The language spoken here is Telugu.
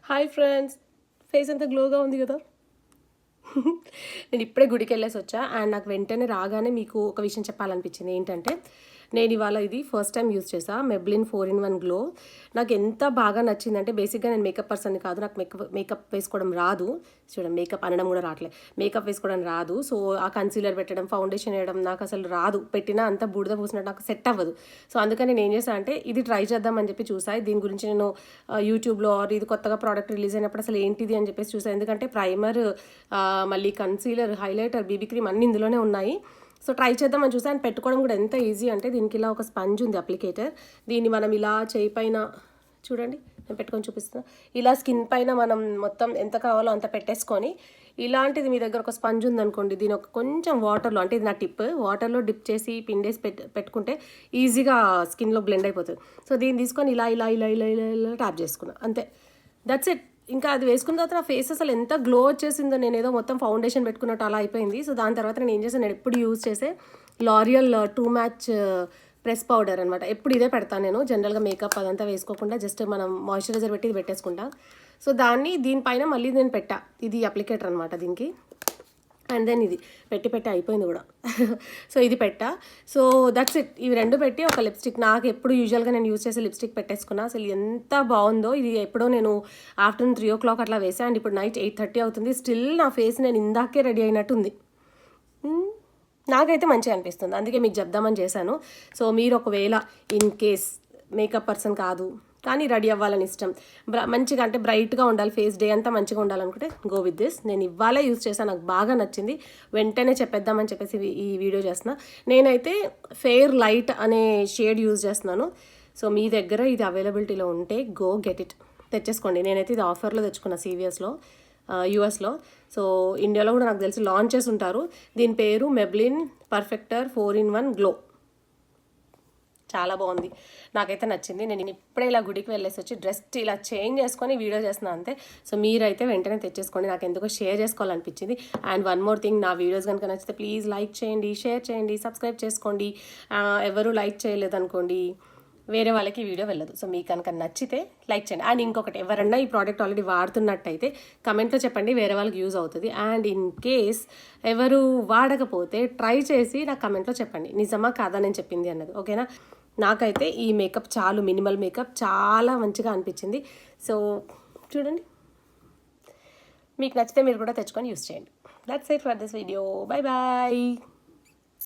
హాయ్ ఫ్రెండ్స్, ఫేస్ అంతా గ్లోగా ఉంది కదా. నేను ఇప్పుడే గుడికి వెళ్ళేసి వచ్చా అండ్ నాకు వెంటనే రాగానే మీకు ఒక విషయం చెప్పాలనిపించింది. ఏంటంటే నేను ఇవాళ ఇది ఫస్ట్ టైం యూజ్ చేసా మెబ్లిన్ 4-in-1 గ్లో. నాకు ఎంత బాగా నచ్చిందంటే, బేసిక్గా నేను మేకప్ పర్సన్ కాదు, నాకు మేకప్ వేసుకోవడం రాదు. చూడండి, మేకప్ అనడం కూడా రావట్లేదు, మేకప్ వేసుకోవడం రాదు. సో ఆ కన్సీలర్ పెట్టడం, ఫౌండేషన్ వేయడం నాకు అసలు రాదు. పెట్టినా అంత బూడిద పూసినట్టు నాకు సెట్ అవ్వదు. సో అందుకని నేను ఏం చేశాను అంటే, ఇది ట్రై చేద్దామని చెప్పి చూసా. దీని గురించి నేను యూట్యూబ్లో ఇది కొత్తగా ప్రోడక్ట్ రిలీజ్ అయినప్పుడు అసలు ఏంటిది అని చెప్పేసి చూసాను. ఎందుకంటే ప్రైమర్, మళ్ళీ కన్సీలర్, హైలైటర్, బీబీ క్రీమ్ అన్నీ ఇందులోనే ఉన్నాయి. సో ట్రై చేద్దామని చూసాను. అండ్ పెట్టుకోవడం కూడా ఎంత ఈజీ అంటే, దీనికి ఇలా ఒక స్పంజ్ ఉంది అప్లికేటర్. దీన్ని మనం ఇలా చేయి పైన, చూడండి నేను పెట్టుకొని చూపిస్తున్నా, ఇలా స్కిన్ పైన మనం మొత్తం ఎంత కావాలో అంత పెట్టేసుకొని, ఇలాంటిది మీ దగ్గర ఒక స్పంజ్ ఉందనుకోండి, దీని ఒక కొంచెం వాటర్లో, అంటే ఇది నా టిప్, వాటర్లో డిప్ చేసి పిండేసి పెట్టుకుంటే ఈజీగా స్కిన్లో బ్లెండ్ అయిపోతుంది. సో దీన్ని తీసుకొని ఇలా ఇలా ఇలా ఇలా ఇలా ఇలా ట్యాప్ చేసుకున్నా, అంతే, దట్స్ ఇట్. ఇంకా అది వేసుకున్న తర్వాత నా ఫేస్ అసలు ఎంత గ్లో వచ్చేసిందో, నేను ఏదో మొత్తం ఫౌండేషన్ పెట్టుకున్నట్టు అలా అయిపోయింది. సో దాని తర్వాత నేను ఏం చేశాను, నేను ఎప్పుడు యూజ్ చేసే లారియల్ 2 మ్యాచ్ ప్రెస్ పౌడర్ అనమాట. ఎప్పుడు ఇదే పెడతాను నేను. జనరల్గా మేకప్ అదంతా వేసుకోకుండా జస్ట్ మనం మాయిశ్చరైజర్ పెట్టి ఇది పెట్టేసుకుంటా. సో దీనిపైన మళ్ళీ నేను పెట్టా, ఇది అప్లికేటర్ అనమాట దీనికి. అండ్ దెన్ ఇది పెట్టి అయిపోయింది కూడా. సో ఇది పెట్టా. So that's it. ఇవి రెండు పెట్టి ఒక లిప్స్టిక్, నాకు ఎప్పుడు యూజువల్గా నేను యూజ్ చేసే లిప్స్టిక్ పెట్టేసుకున్నా. అసలు ఎంత బాగుందో ఇది. ఎప్పుడో నేను ఆఫ్టర్నూన్ 3 o'clock అట్లా వేసా అండ్ ఇప్పుడు నైట్ 8:30 అవుతుంది. స్టిల్ నా ఫేస్ నేను ఇందాకే రెడీ అయినట్టుంది. నాకైతే మంచిగా అనిపిస్తుంది, అందుకే మీకు చెప్దామని చేశాను. సో మీరు ఒకవేళ ఇన్ కేస్ మేకప్ పర్సన్ కాదు కానీ రెడీ అవ్వాలని ఇష్టం, మంచిగా అంటే బ్రైట్గా ఉండాలి, ఫేస్ డే అంతా మంచిగా ఉండాలనుకుంటే గో విత్ దిస్. నేను ఇవాళ యూజ్ చేశాను, నాకు బాగా నచ్చింది, వెంటనే చెప్పేద్దామని చెప్పేసి ఈ వీడియో చేస్తున్నా. నేనైతే ఫెయిర్ లైట్ అనే షేడ్ యూజ్ చేస్తున్నాను. సో మీ దగ్గర ఇది అవైలబిలిటీలో ఉంటే గో గెట్ ఇట్, తెచ్చేసుకోండి. నేనైతే ఇది ఆఫర్లో తెచ్చుకున్నా CVSలో, యూఎస్లో. సో ఇండియాలో కూడా నాకు తెలిసి లాంచ్ చేసి ఉంటారు. దీని పేరు మెబ్లిన్ పర్ఫెక్టర్ 4-in-1 గ్లో. చాలా బాగుంది, నాకైతే నచ్చింది. నేను ఇప్పుడే ఇలా గుడికి వెళ్ళేసి వచ్చి డ్రెస్ ఇలా చేంజ్ చేసుకొని వీడియో చేస్తున్నాను అంతే. సో మీరైతే వెంటనే తెచ్చేసుకోండి, నాకు ఎందుకో షేర్ చేసుకోవాలనిపించింది. అండ్ వన్ మోర్ థింగ్, నా వీడియోస్ కనుక నచ్చితే ప్లీజ్ లైక్ చేయండి, షేర్ చేయండి, సబ్స్క్రైబ్ చేసుకోండి. ఎవరు లైక్ చేయలేదనుకోండి వేరే వాళ్ళకి వీడియో వెళ్ళదు. సో మీకు కనుక నచ్చితే లైక్ చేయండి. అండ్ ఇంకొకటి, ఎవరన్నా ఈ ప్రోడక్ట్ ఆల్రెడీ వాడుతున్నట్టయితే కమెంట్లో చెప్పండి, వేరే వాళ్ళకి యూజ్ అవుతుంది. అండ్ ఇన్ కేస్ ఎవరు వాడకపోతే ట్రై చేసి నాకు కమెంట్లో చెప్పండి, నిజమా కాదా నేను చెప్పింది అన్నది, ఓకేనా. నాకైతే ఈ మేకప్ మినిమల్ మేకప్ చాలా మంచిగా అనిపించింది. సో చూడండి, మీకు నచ్చితే మీరు కూడా తెచ్చుకొని యూజ్ చేయండి. That's it for this video. Bye bye.